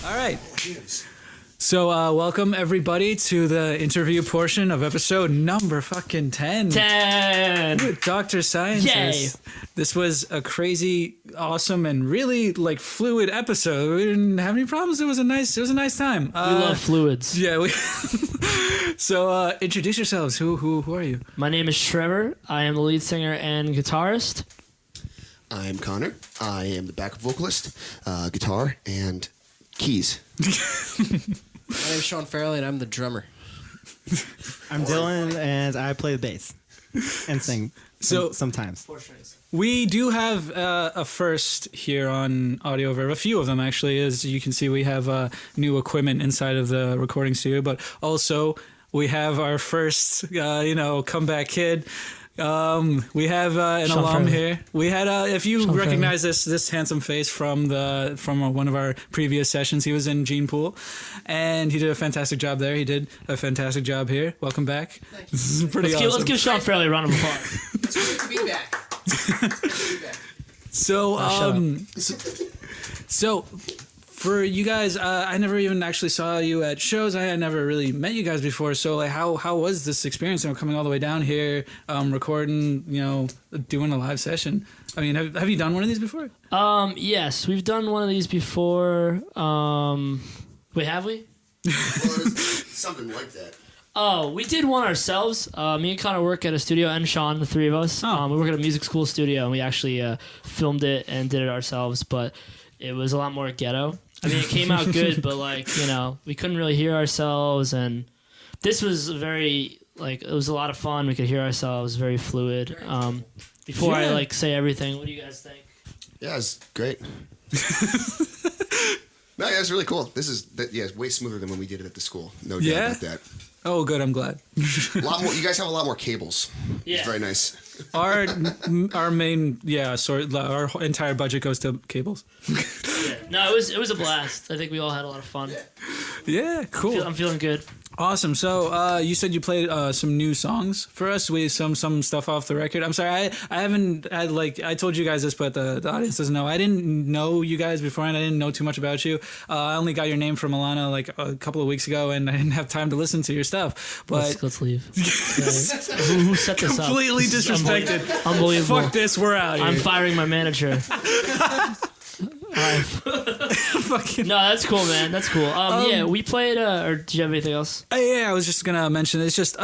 All right. So welcome everybody to the interview portion of episode number fucking 10. 10 with Dr. Scientist. Yay. This was a crazy, awesome, and really like fluid episode. We didn't have any problems. It was a nice time. We love fluids. Yeah. So introduce yourselves. Who are you? My name is Trevor. I am the lead singer and guitarist. I'm Connor. I am the backup vocalist, guitar, and keys. My name's Sean Farrelly, and I'm the drummer. I'm Dylan, and I play the bass and sing sometimes. We do have a first here on Audioverve. A few of them, actually. As you can see, we have new equipment inside of the recording studio, but also we have our first, comeback kid. We have an Sean alum Farrelly. here. We had, if you Sean recognize this handsome face from one of our previous sessions, he was in Gene Pool, and he did a fantastic job there. He did a fantastic job here. Welcome back. This is pretty awesome. Let's give Sean Farrelly a round of applause. It's good to be back. So for you guys, I never even actually saw you at shows. I had never really met you guys before. So like, how was this experience? Coming all the way down here, recording, doing a live session. I mean, have you done one of these before? Yes, we've done one of these before. Wait, have we? Well, something like that. Oh, we did one ourselves. Me and Connor work at a studio, and Sean, the three of us. Oh. We work at a music school studio, and we actually filmed it and did it ourselves. But it was a lot more ghetto. I mean, it came out good, but we couldn't really hear ourselves. And this was it was a lot of fun. We could hear ourselves, very fluid. Before I say everything, what do you guys think? Yeah, it's great. No, yeah, it's really cool. It's way smoother than when we did it at the school. No doubt about that. Oh, good. I'm glad. A lot more. You guys have a lot more cables. Yeah. It's very nice. Our main our entire budget goes to cables. Yeah. No, it was a blast. I think we all had a lot of fun. Yeah, cool. I'm feeling good. Awesome. So you said you played some new songs for us. We some stuff off the record. I'm sorry, I haven't had I told you guys this, but the audience doesn't know. I didn't know you guys beforehand. I didn't know too much about you. I only got your name from Alana a couple of weeks ago, and I didn't have time to listen to your stuff. But let's leave. Who set this up? Completely disrespected. Unbelievable. Fuck this. We're out here. I'm firing my manager. Fucking. No, that's cool, man. That's cool. Yeah, we played. Or do you have anything else? Yeah, I was just gonna mention. It's just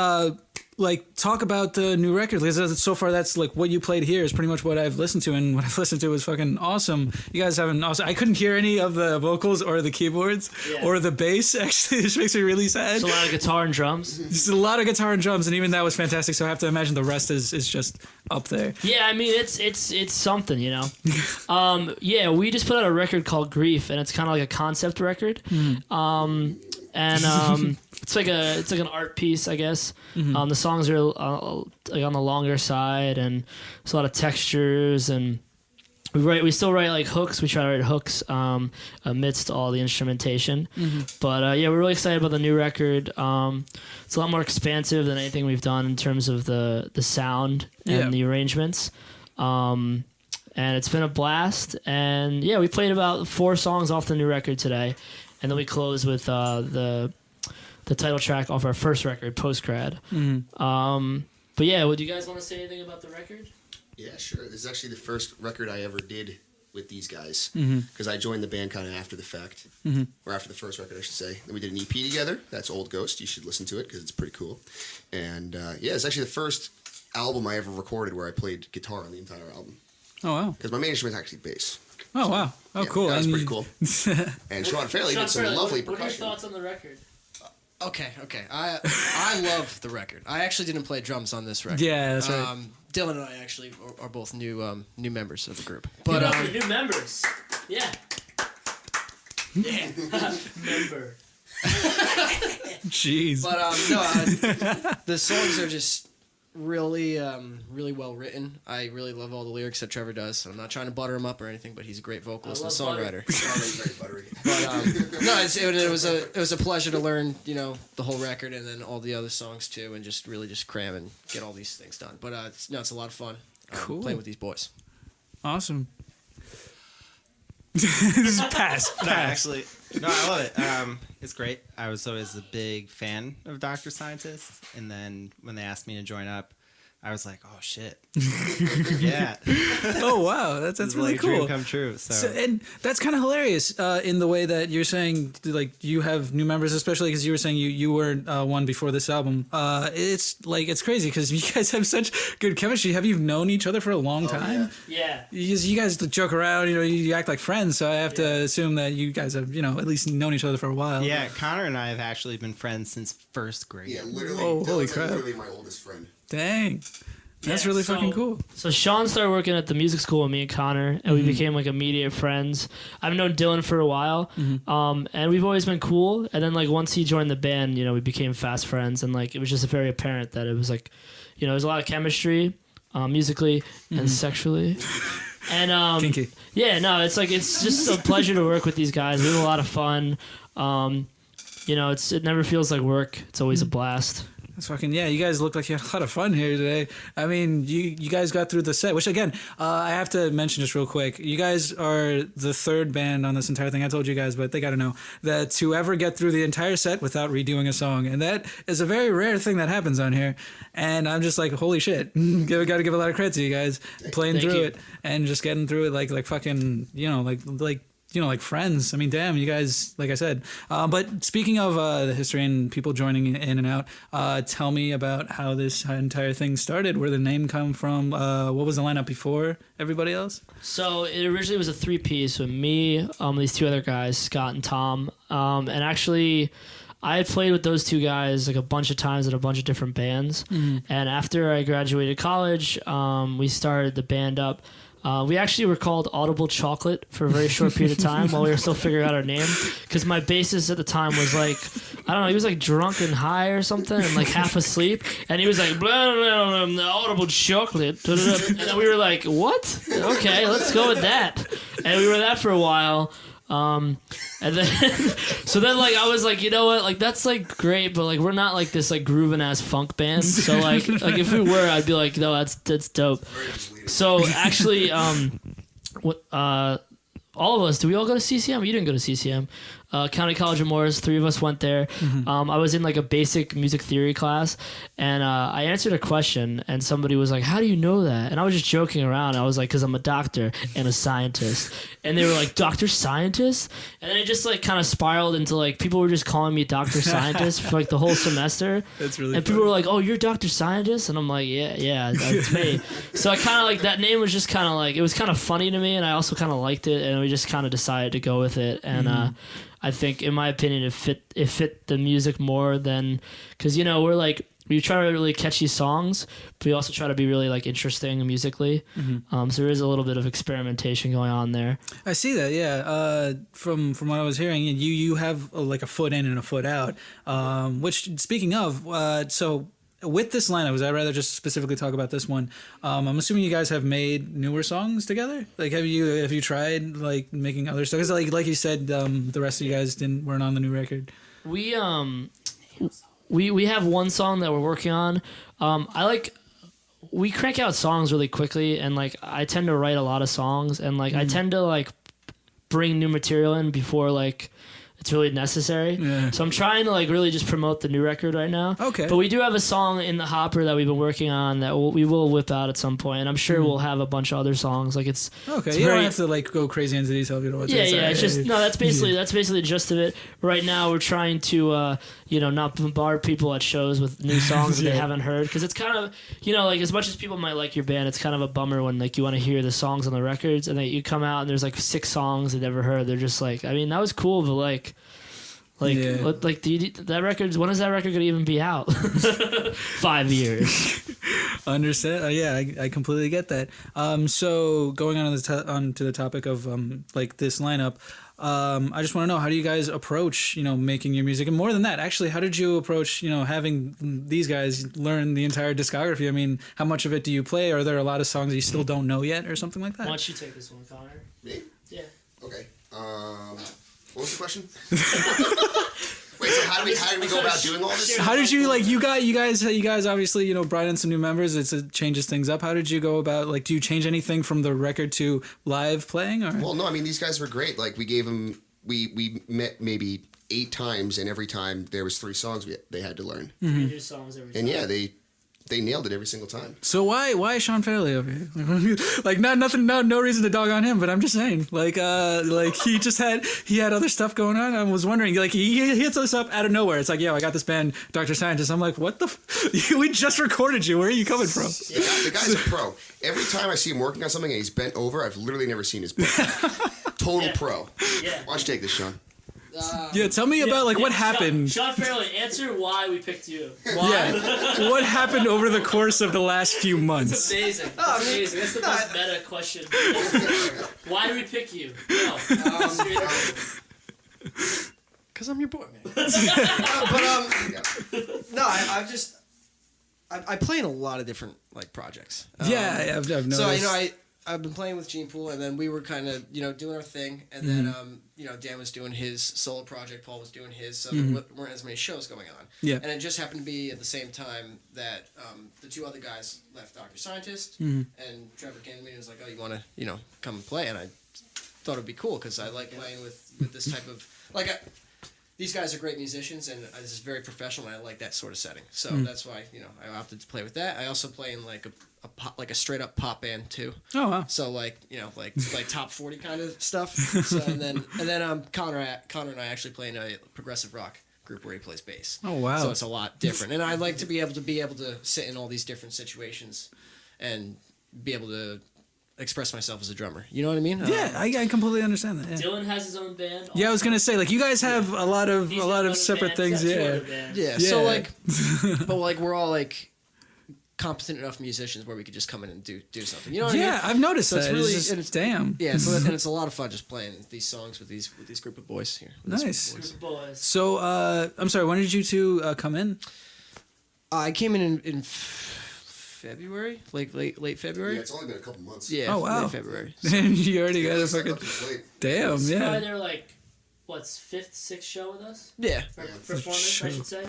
talk about the new record, because so far that's what you played here is pretty much what I've listened to, and what I've listened to was fucking awesome. You guys have an awesome. I couldn't hear any of the vocals or the keyboards or the bass. Actually, which makes me really sad. It's a lot of guitar and drums. Just a lot of guitar and drums, and even that was fantastic. So I have to imagine the rest is just up there. Yeah, I mean it's something, Yeah, we just put out a record called Grief, and it's kind of like a concept record. It's like an art piece, I guess. Mm-hmm. The songs are on the longer side, and there's a lot of textures, and we still write hooks. We try to write hooks amidst all the instrumentation. Mm-hmm. But we're really excited about the new record. It's a lot more expansive than anything we've done in terms of the sound and the arrangements. And it's been a blast. And we played about 4 songs off the new record today, and then we closed with the title track off our first record, Postgrad. Mm-hmm. But yeah, would you guys want to say anything about the record? Yeah, sure. This is actually the first record I ever did with these guys, Mm-hmm. because I joined the band kind of after the fact, or after the first record, I should say. Then we did an EP together. That's Old Ghost. You should listen to it because it's pretty cool. And it's actually the first album I ever recorded where I played guitar on the entire album. Oh wow! Because my main instrument is actually bass. Oh wow! Oh cool! That's pretty cool. And Sean Farrelly did some lovely percussion. What are your thoughts on the record? Okay. I love the record. I actually didn't play drums on this record. Yeah, that's right. Dylan and I actually are both new members of the group. But But new members. Yeah. Yeah. Member. Jeez. But the songs are just really well written. I really love all the lyrics that Trevor does. I'm not trying to butter him up or anything, but he's a great vocalist and songwriter. Very buttery. But no, it was a pleasure to learn the whole record and then all the other songs too, and just really cram and get all these things done. But it's a lot of fun. Cool. Playing with these boys. Awesome. This is pass. No, actually, No, I love it. It's great. I was always a big fan of Dr. Scientist, and then when they asked me to join up, I was like, oh shit, yeah. Oh wow, that's really like cool. Dream come true. So And that's kind of hilarious in the way that you're saying, like you have new members, especially because you were saying you were one before this album. It's like it's crazy because you guys have such good chemistry. Have you known each other for a long time? Yeah. Because you guys joke around, you act like friends. So I have to assume that you guys have, at least known each other for a while. yeah, Connor and I have actually been friends since first grade. Yeah, literally. Oh, holy Dylan's crap. Literally my oldest friend. Dang. That's Yeah, really so- fucking cool. So Sean started working at the music school with me and Connor, and we became like immediate friends. I've known Dylan for a while, and we've always been cool. And then like once he joined the band, we became fast friends, and like it was just very apparent that it was like, there's a lot of chemistry, musically and sexually. And Kinky. yeah, no, it's just a pleasure to work with these guys. We have a lot of fun. It never feels like work. It's always a blast. That's fucking, yeah, you guys look like you had a lot of fun here today. I mean, you guys got through the set, which again, I have to mention just real quick. You guys are the third band on this entire thing. I told you guys, but they got to know that to ever get through the entire set without redoing a song. And that is a very rare thing that happens on here. And I'm just like, holy shit. Got to give a lot of credit to you guys playing Thank through you. it and just getting through it like fucking, like friends. I mean, damn, you guys, like I said. But speaking of the history and people joining in and out, tell me about how this entire thing started, where the name come from. What was the lineup before everybody else? So it originally was a 3-piece with me, these two other guys, Scott and Tom. And actually, I had played with those two guys like a bunch of times in a bunch of different bands. And after I graduated college, we started the band up. We actually were called Audible Chocolate for a very short period of time while we were still figuring out our name. Because my bassist at the time was like, I don't know, he was like drunk and high or something and like half asleep. And he was like, blah, blah, blah, Audible Chocolate. Da, da, da. And then we were like, what? Okay, let's go with that. And we were that for a while. And then, so then like I was like, you know what, like that's like great, but like we're not like this like grooving ass funk band. So like if we were, I'd be like, no, that's dope. So actually, all of us, did we all go to CCM? You didn't go to CCM. County College of Morris, 3 of us went there. I was in like a basic music theory class, and I answered a question, and somebody was like, how do you know that? And I was just joking around. I was like, because I'm a doctor and a scientist. And they were like, Dr. Scientist? And then it just like kind of spiraled into like people were just calling me Dr. Scientist for like the whole semester. That's really And people were like, oh, you're Dr. Scientist? And I'm like, yeah, that's me. So I kind of like, that name was just kind of like, it was kind of funny to me, and I also kind of liked it, and we just kind of decided to go with it. And I think, in my opinion, it fit the music more than, because we're like, we try to really catchy songs, but we also try to be really like interesting musically. So there is a little bit of experimentation going on there. I see that, yeah. From what I was hearing, you have like a foot in and a foot out. Which, speaking of, so with this lineup, I'd rather just specifically talk about this one. I'm assuming you guys have made newer songs together. Like, have you tried like making other stuff? Because like you said, the rest of you guys weren't on the new record. We have one song that we're working on. We crank out songs really quickly, and like I tend to write a lot of songs, and like I tend to like bring new material in before like it's really necessary. Yeah. So I'm trying to like really just promote the new record right now. Okay. But we do have a song in the hopper that we've been working on that we will whip out at some point. And I'm sure we'll have a bunch of other songs. Like it's Okay. it's You very- don't have to like go crazy into detail if you don't want to. yeah. It's just no. That's basically the gist of it. Right now, we're trying to not bombard people at shows with new songs that they haven't heard, because it's kind of like as much as people might like your band, it's kind of a bummer when like you want to hear the songs on the records and then you come out and there's like 6 songs they never heard. They're just like, I mean, that was cool, but like. That record. When is that record gonna even be out? 5 years. Understand? Yeah, I completely get that. So going on to the topic of like this lineup, I just want to know, how do you guys approach making your music, and more than that, actually, how did you approach having these guys learn the entire discography? I mean, how much of it do you play? Are there a lot of songs that you still don't know yet, or something like that? Why don't you take this one, Connor? Me? Yeah. Okay. What was the question? Wait, so how do we go about doing all this? How did you you guys obviously brought in some new members. It changes things up. How did you go about, do you change anything from the record to live playing, or? Well, no, I mean, these guys were great. Like, we gave them we met maybe 8 times, and every time there was 3 songs they had to learn. 3 new songs every time. And yeah, they nailed it every single time. So why Sean Fairley over here? Like no reason to dog on him, but I'm just saying, like he had other stuff going on. I was wondering, like he hits us up out of nowhere. It's like, yo, I got this band, Dr. Scientist. I'm like, what the? We just recorded you. Where are you coming from? The guy's a pro. Every time I see him working on something and he's bent over, I've literally never seen his back. Total pro. Yeah. Why don't you take this, Sean? Yeah, tell me about what happened. Sean Fairley, answer why we picked you. Yeah, what happened over the course of the last few months? It's amazing. It's amazing. That's the most meta question. Why did we pick you? No. Because I'm your boy, man. No, I play in a lot of different like projects. Yeah, I've noticed. So I've been playing with Gene Pool, and then we were kind of doing our thing, and then Dan was doing his solo project, Paul was doing his, so there weren't as many shows going on. Yeah. And it just happened to be at the same time that the 2 other guys left Dr. Scientist, and Trevor came to me and was like, "Oh, you want to come and play?" And I thought it'd be cool because I like playing with this type of these guys are great musicians, and this is very professional, and I like that sort of setting. So that's why I opted to play with that. I also play in like a straight up pop band too. Oh wow. So like top 40 kind of stuff. So and then Connor and I actually play in a progressive rock group where he plays bass. Oh wow. So it's a lot different, and I like to be able to sit in all these different situations, and be able to express myself as a drummer. You know what I mean? Yeah, I completely understand that. Yeah. Dylan has his own band. Yeah, I was gonna say, like, you guys have a lot of separate things. Yeah. Yeah. So but we're all like competent enough musicians where we could just come in and do something. You know what I mean? Yeah, I've noticed So that. it's really It's just, and it's, damn. Yeah. So and it's a lot of fun just playing these songs with these group of boys here. Nice. Group of boys. So, I'm sorry. When did you 2 come in? I came in February, late February. Yeah, it's only been a couple months. Yeah. Oh, wow. Late February. And you already got a Step fucking up to the plate. damn. It's Yeah. probably their what's 5th, 6th show with us? Yeah. Or performance, I should say.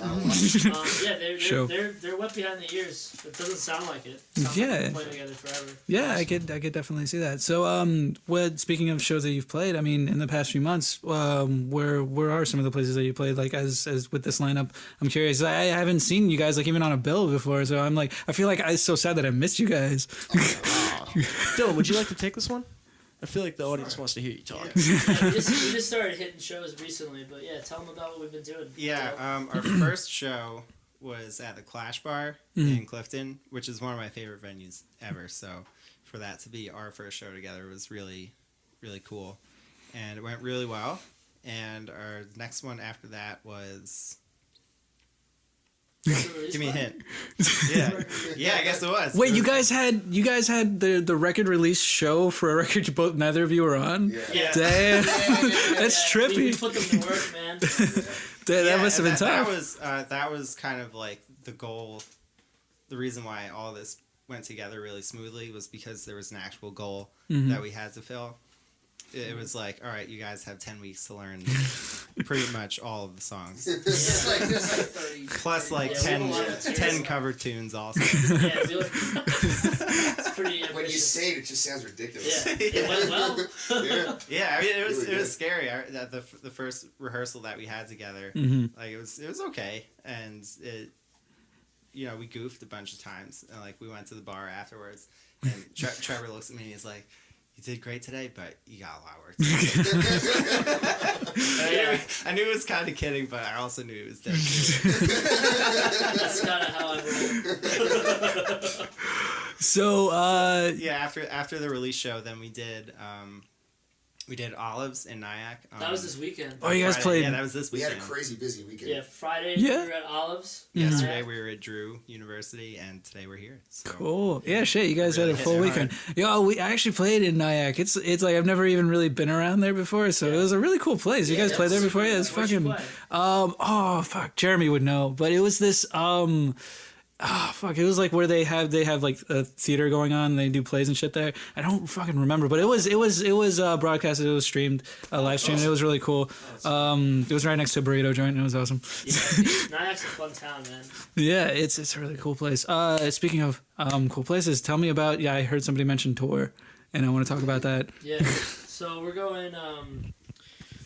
Show. They're wet behind the ears. It doesn't sound like it. Sounds Yeah. like they've played together forever. Yeah, I could definitely see that. So, speaking of shows that you've played, I mean, in the past few months, where are some of the places that you played? Like, as with this lineup, I'm curious. I haven't seen you guys like even on a bill before, so I'm like, I feel like it's so sad that I missed you guys. Dylan, would you like to take this one? I feel like the audience wants to hear you talk. We just started hitting shows recently, but yeah, tell them about what we've been doing. Yeah, our first show was at the Clash Bar in Clifton, which is one of my favorite venues ever. So for that to be our first show together was really, really cool. And it went really well. And our next one after that was... Give me a hint. Yeah, I guess it was. Wait, you guys had the record release show for a record neither of you were on? Yeah. Damn. That's trippy. We put them to work, man. That must have been tough. That was kind of like the goal. The reason why all this went together really smoothly was because there was an actual goal that we had to fill. It was like, all right, you guys have 10 weeks to learn pretty much all of the songs. It's like 30. Plus like 10 cover tunes also. Yeah, it's pretty ambitious. When you say it, it just sounds ridiculous. Yeah, it went well. Yeah. Yeah, I mean, it was scary. The first rehearsal that we had together, like it was okay, and it, we goofed a bunch of times, and like we went to the bar afterwards, and Trevor looks at me and he's like, "You did great today, but you got a lot of work to do." I knew it was kind of kidding, but I also knew it was dead serious. That's kind of how I roll. So, yeah, after the release show, then we did Olives in Nyack. That was this weekend. Oh, you guys Friday. played. Yeah, that was this We weekend. had a crazy busy weekend. Yeah, Friday Yeah. we were at Olives. Yesterday we were at Drew University, and today we're here. So. Cool. Yeah, shit. You guys Really had a hit full it weekend. Yo, I actually played in Nyack. It's like I've never even really been around there before, so it was a really cool place. You guys played there before? Yeah, it's Where'd you fucking. play? Oh fuck, Jeremy would know, but it was this it was like where they have like a theater going on. They do plays and shit there. I don't fucking remember, but it was broadcasted. It was streamed, live streamed. It was really cool. It was right next to a burrito joint. And it was awesome. Yeah, Nyack's a fun town, man. Yeah, it's a really cool place. Speaking of cool places, tell me about. Yeah, I heard somebody mention tour, and I want to talk about that. Yeah, so we're going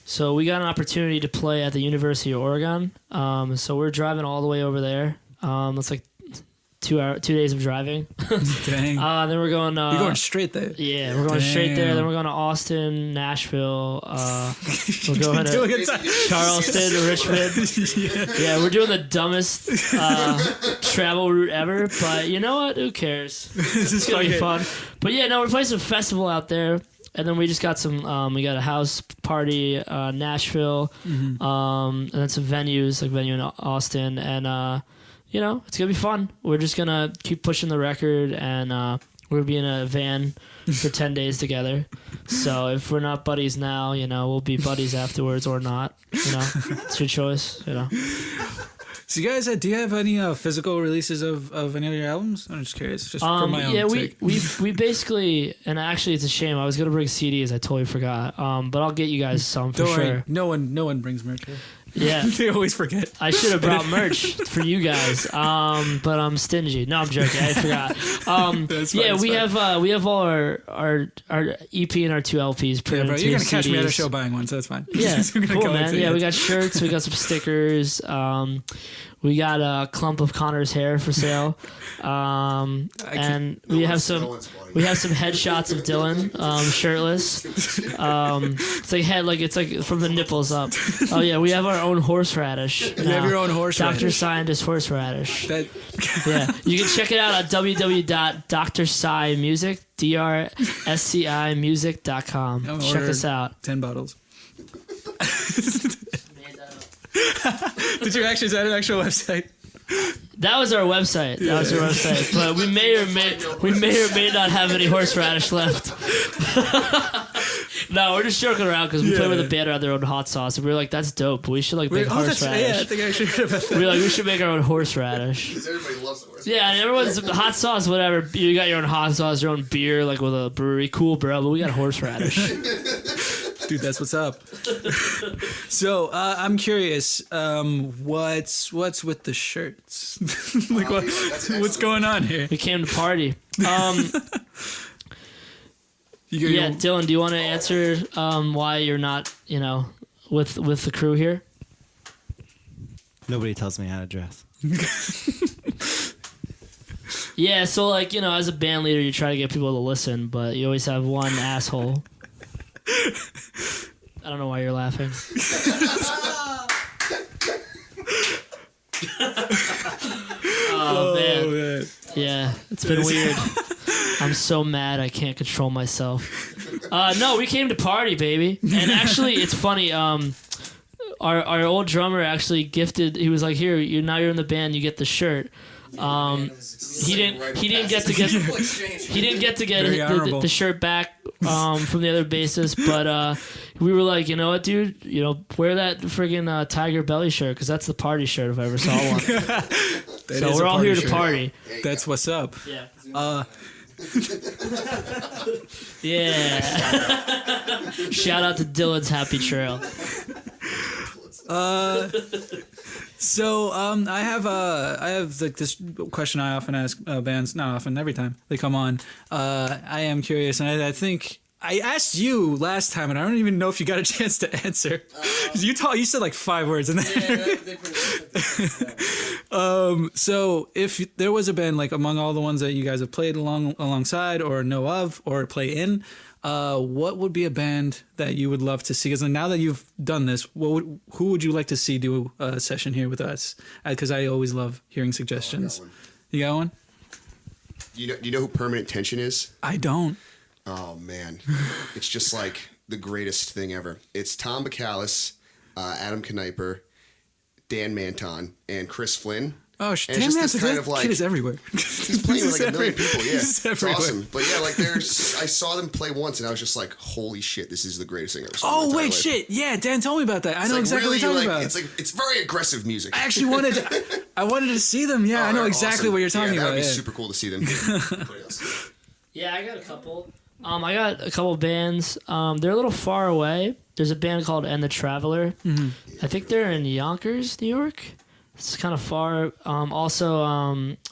So we got an opportunity to play at the University of Oregon. So we're driving all the way over there. It's like 2 days of driving. Dang. Then we're going. You're going straight there. Yeah, we're going straight there. Then we're going to Austin, Nashville. We're going to Charleston, Richmond. Yeah, we're doing the dumbest travel route ever. But you know what? Who cares? It's gonna be fun. But yeah, no, we're playing some festival out there. And then we just got some. We got a house party, Nashville, and then some venues, like venue in Austin, and you know, it's gonna be fun. We're just gonna keep pushing the record, and we're gonna be in a van for 10 days together. So if we're not buddies now, you know, we'll be buddies afterwards or not. You know, it's your choice. You know. So you guys, do you have any physical releases of any of your albums? I'm just curious, just for my own yeah, sake. we basically, and actually it's a shame. I was gonna bring CDs, I totally forgot. But I'll get you guys some for Don't worry, sure. no one brings merch here. Yeah, They always forget. I should have brought merch for you guys. But I'm stingy. No, I'm joking. I forgot. That's fine, Yeah, that's we fine. have all our EP and our 2 LPs Yeah, printed. bro, into you're gonna catch me at a CDs. show buying one, so that's fine. Yeah, We're gonna cool, go man. into Yeah, it. we got shirts, we got some stickers. We got a clump of Connor's hair for sale, and we have some headshots of Dylan shirtless. It's like it's like from the nipples up. Oh yeah, we have our own horseradish. You have your own horseradish. Dr. Scientist horseradish. That, Yeah, you can check it out at www.drscimusic DRSCImusic.com. I'm Check ordering us out. 10 bottles. Did you actually? Is that an actual website? That was our website. But we may or may not have any horseradish left. No, we're just joking around because we play with a band around their own hot sauce, and we were like, "That's dope." But we should like make That's, horseradish. yeah, I think I actually heard about that. We were like, we should make our own horseradish. Everybody loves the horse. Yeah, and everyone's hot sauce, whatever. You got your own hot sauce, your own beer, like with a brewery. Cool, bro. But we got horseradish. Dude, that's what's up. So I'm curious, what's with the shirts? Like what's going on here? We came to party. You Yeah, Dylan, do you want to answer why you're not, you know, with the crew here? Nobody tells me how to dress. Yeah, so like, you know, as a band leader, you try to get people to listen, but you always have one asshole. I don't know why you're laughing. Oh man. Yeah, it's been weird. I'm so mad I can't control myself. No, we came to party, baby. And actually, it's funny. Our old drummer actually gifted. He was like, "Here, you're in the band. You get the shirt." He didn't get to get Very honorable. the shirt back from the other bassist, but we were like, you know what, dude, you know, wear that friggin' tiger belly shirt because that's the party shirt if I ever saw one. So we're all here to party. That's what's up. Yeah. Yeah. Shout out to Dylan's Happy Trail. So I have like this question I often ask bands, not often, every time they come on. I am curious, and I think I asked you last time, and I don't even know if you got a chance to answer. You said like 5 words, and then so if there was a band like among all the ones that you guys have played alongside, or know of, or play in, what would be a band that you would love to see? Because now that you've done this, who would you like to see do a session here with us? Because I always love hearing suggestions. You got one? You know who Permanent Tension is? I don't. Oh man, it's just like the greatest thing ever. It's Tom Bacalus, Adam Kniper, Dan Manton, and Chris Flynn. Oh, And damn, it's man, just this kind of like kid is everywhere. he's playing with like a million people. Yeah, He's it's everywhere. awesome. But yeah, like I saw them play once, and I was just like, holy shit, this is the greatest thing I've ever seen. in my Oh entire wait, life. shit! Yeah, Dan told me about that. I It's know like exactly really, what you're talking like, about. it's very aggressive music. I actually wanted to see them. Yeah, I know they're exactly awesome. what you're talking yeah, about. That would be Yeah. super cool to see them. Everybody else. Yeah, I got a couple. I got a couple bands. They're a little far away. There's a band called And the Traveler. Mm-hmm. I think they're in Yonkers, New York. It's kind of far. Also,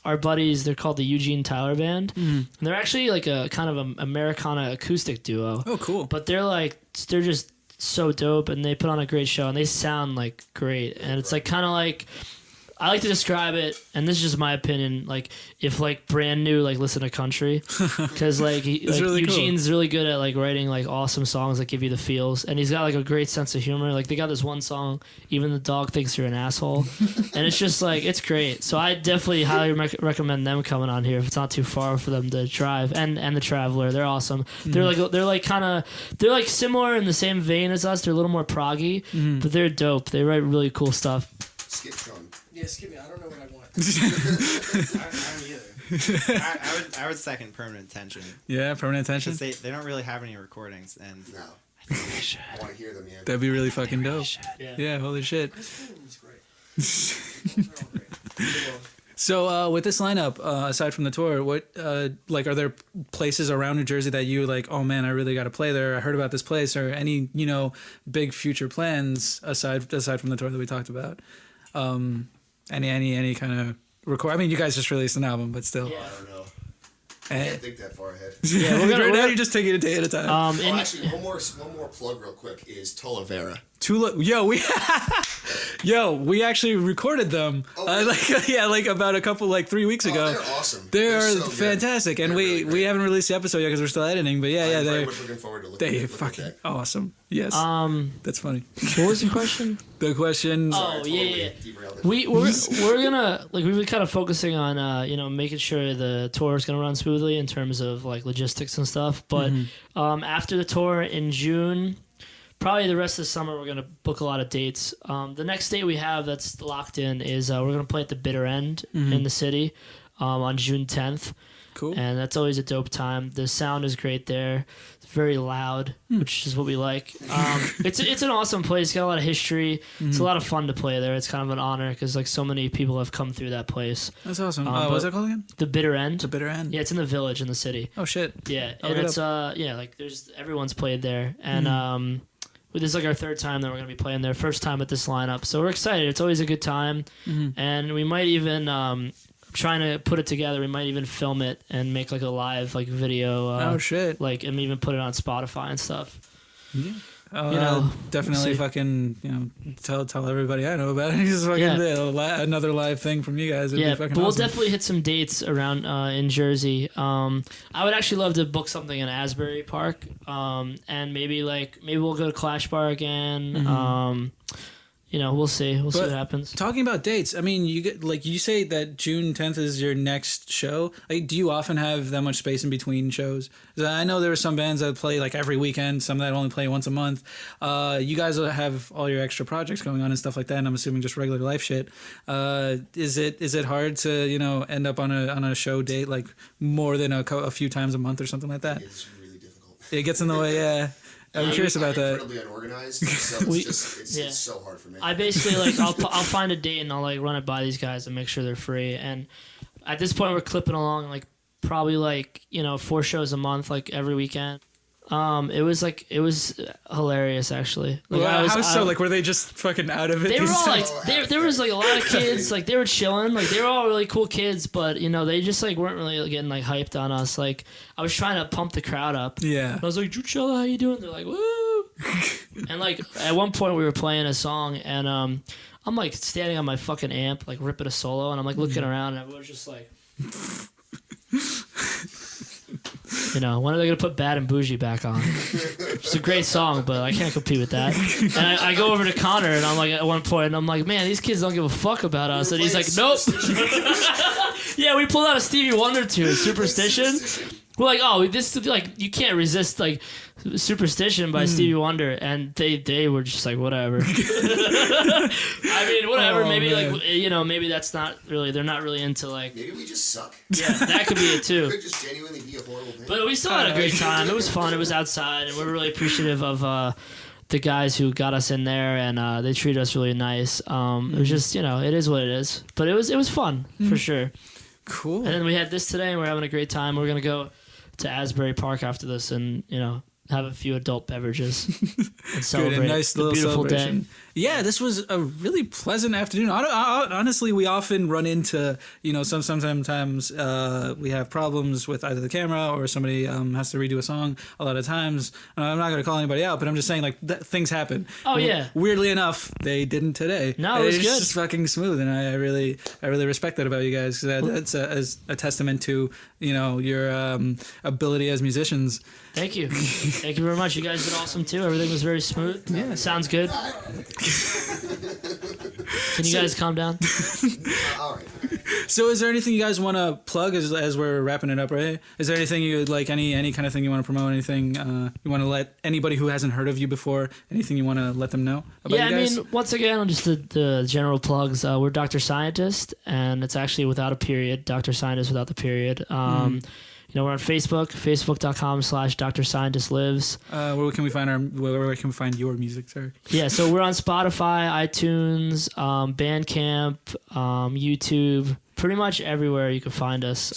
our buddies, they're called the Eugene Tyler Band. Mm-hmm. And they're actually like a kind of a Americana acoustic duo. Oh, cool. But they're just so dope, and they put on a great show, and they sound like great, and it's like kind of like. I like to describe it, and this is just my opinion. Like, if like brand new, like listen to country, because like, really Eugene's really good at like writing like awesome songs that give you the feels, and he's got like a great sense of humor. Like they got this one song, "Even the Dog Thinks You're an Asshole," and it's just like it's great. So I definitely highly recommend them coming on here if it's not too far for them to drive. And the Traveler, they're awesome. They're like similar in the same vein as us. They're a little more proggy, but they're dope. They write really cool stuff. Skip Sean. Yeah, skip me. I don't know what I want. I don't either. I would second Permanent Tension. Yeah, Permanent Tension. Because they don't really have any recordings, and No. I think they should. I want to hear them, yeah. That'd be really fucking dope. Yeah. Yeah, holy shit. Chris Freeman's great. They're all great. So with this lineup, aside from the tour, what like are there places around New Jersey that you like? Oh man, I really got to play there. I heard about this place, or any big future plans aside from the tour that we talked about. Any kind of record? I mean, you guys just released an album, but still. Yeah. I don't know. I Eh. can't think that far ahead. Yeah, Right now you're just taking it a day at a time. Actually, one more plug real quick is Tolavera. We actually recorded them. Oh, really? Like about 3 weeks ago. They're awesome. They're so good. fantastic, and They're we really great. we haven't released the episode yet because we're still editing. But yeah, I'm very they're much looking forward to looking they at fucking that. awesome. Yes, that's funny. What was the question? The question. Oh, Sorry, yeah. derailed it. We're gonna like we've been kind of focusing on making sure the tour is gonna run smoothly in terms of like logistics and stuff. But after the tour in June, probably the rest of the summer we're gonna book a lot of dates. The next date we have that's locked in is we're gonna play at the Bitter End in the city on June 10th. Cool. And that's always a dope time. The sound is great there. It's very loud, which is what we like. It's an awesome place. It's got a lot of history. It's a lot of fun to play there. It's kind of an honor because like so many people have come through that place. That's awesome. What was that called again? The Bitter End. The Bitter End. Yeah, it's in the Village in the city. Oh shit. Yeah, I'll and look it it's like there's everyone's played there, and this is like our third time that we're gonna be playing there. First time with this lineup, so we're excited. It's always a good time, and we might even trying to put it together. We might even film it and make like a live like video. Oh shit. Like and even put it on Spotify and stuff. Yeah. we'll Definitely see. fucking tell everybody I know about it. Just fucking another live thing from you guys. It'd be Yeah, fucking but we'll awesome. definitely hit some dates around in Jersey. I would actually love to book something in Asbury Park, and maybe we'll go to Clash Bar again. We'll see. We'll see what happens. Talking about dates, I mean, you say that June 10th is your next show. Like, do you often have that much space in between shows? 'Cause I know there are some bands that play like every weekend, some that only play once a month. You guys have all your extra projects going on and stuff like that, and I'm assuming just regular life shit. Is it hard to end up on a show date like more than a few times a month or something like that? It's really difficult. It gets in the way, yeah. I'm curious about I'm that. incredibly unorganized, so it's so hard for me. I basically I'll find a date and I'll like run it by these guys and make sure they're free. And at this point, we're clipping along like probably 4 shows a month, like every weekend. It was hilarious actually. Like, were they just fucking out of it? they were all like Oh, there was like a lot of kids, like they were chilling, like they were all really cool kids, but they just like weren't really getting like hyped on us. Like I was trying to pump the crowd up. Yeah. I was like, Juchella, how you doing? They're like, woo. And like at one point we were playing a song and I'm like standing on my fucking amp, like ripping a solo, and I'm like looking around and everyone's just like when are they gonna put Bad and Bougie back on? It's a great song, but I can't compete with that. And I go over to Connor, and I'm like, at one point, and I'm like, man, these kids don't give a fuck about us. And he's like, nope. Yeah, we pulled out a Stevie Wonder tune, Superstition. We're like, oh, this like you can't resist like Superstition by Stevie Wonder, and they were just like whatever. I mean, whatever. Oh, maybe man. like maybe that's not really. They're not really into like. Maybe we just suck. Yeah, that could be it too. It could just genuinely be a horrible thing. But we still had a great time. It was fun. It was outside, and we're really appreciative of the guys who got us in there, and they treated us really nice. It was just it is what it is. But it was fun for sure. Cool. And then we had this today, and we're having a great time. We're gonna go to Asbury Park after this, and have a few adult beverages and Good, celebrate a nice the little beautiful celebration. day. Yeah, this was a really pleasant afternoon. Honestly, we often run into, sometimes we have problems with either the camera or somebody has to redo a song. A lot of times, I'm not going to call anybody out, but I'm just saying like things happen. Oh yeah. Weirdly enough, they didn't today. No, it was It's good. just fucking smooth, and I really respect that about you guys. That's a testament to your ability as musicians. Thank you. Thank you very much. You guys did awesome too. Everything was very smooth. Yeah. Sounds good. Can you guys calm down? All right. So is there anything you guys want to plug as we're wrapping it up, right? Is there anything you would like, any kind of thing you want to promote, anything you want to let anybody who hasn't heard of you before, anything you want to let them know about you guys? I mean, once again, just the general plugs. We're Dr. Scientist, and it's actually without a period. Dr. Scientist without the period. We're on Facebook, facebook.com/Dr. Scientist Lives. Where can we find your music, sir? Yeah, so we're on Spotify, iTunes, Bandcamp, YouTube, pretty much everywhere you can find us.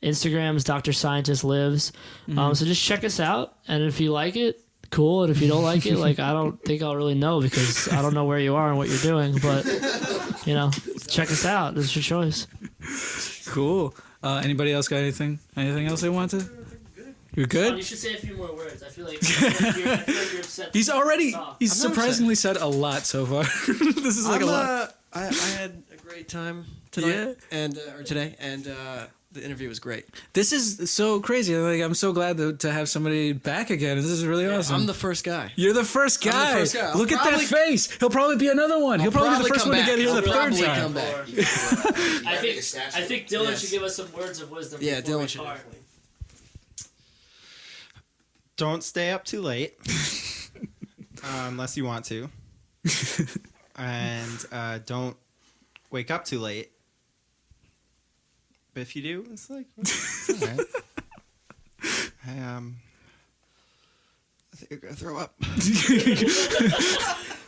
Instagram's Dr. Scientist Lives. So just check us out, and if you like it, cool. And if you don't like it, like I don't think I'll really know because I don't know where you are and what you're doing. But check us out. It's your choice. Cool. Anybody else got anything? Anything else they want to? You're good? You should say a few more words. I feel like you're upset. He's surprisingly said a lot so far. This is like a lot. I had a great time tonight and today, and the interview was great. This is so crazy. Like I'm so glad to have somebody back again. This is really awesome. I'm the first guy. You're the first guy. I'm the first guy. Look at that face. He'll probably be another one. He'll probably be the first one to get here the third time. Come back. I think Dylan should give us some words of wisdom. Yeah, before we Dylan should. part. Don't stay up too late, unless you want to, and don't wake up too late. But if you do, it's like it's all right. I think I'm gonna throw up.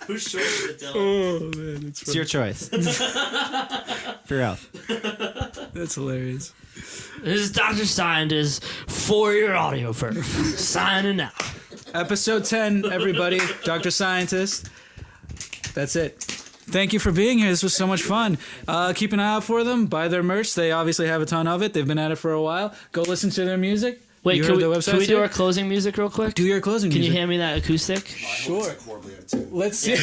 Whose choice is it, Dylan? Oh man, It's your choice. For your health. That's hilarious. This is Dr. Scientist for your Audioverve. Signing out. Episode 10, everybody. Dr. Scientist. That's it. Thank you for being here. This was so much fun. Keep an eye out for them. Buy their merch. They obviously have a ton of it. They've been at it for a while. Go listen to their music. Wait, can we do yet? our closing music real quick? Do your closing Can music. you hand me that acoustic? Sure. Let's see. No,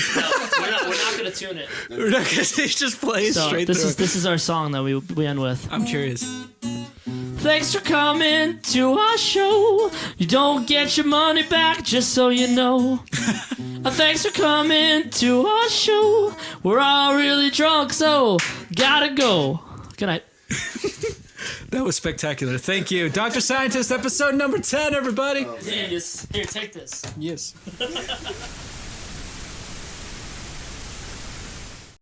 we're not going to tune it. We're not gonna just play it So straight this through. is our song that we end with. I'm curious. Thanks for coming to our show. You don't get your money back, just so you know. Thanks for coming to our show. We're all really drunk, so gotta go. Good night. That was spectacular. Thank you. Dr. Scientist, episode number 10, everybody. Here, take this. Yes.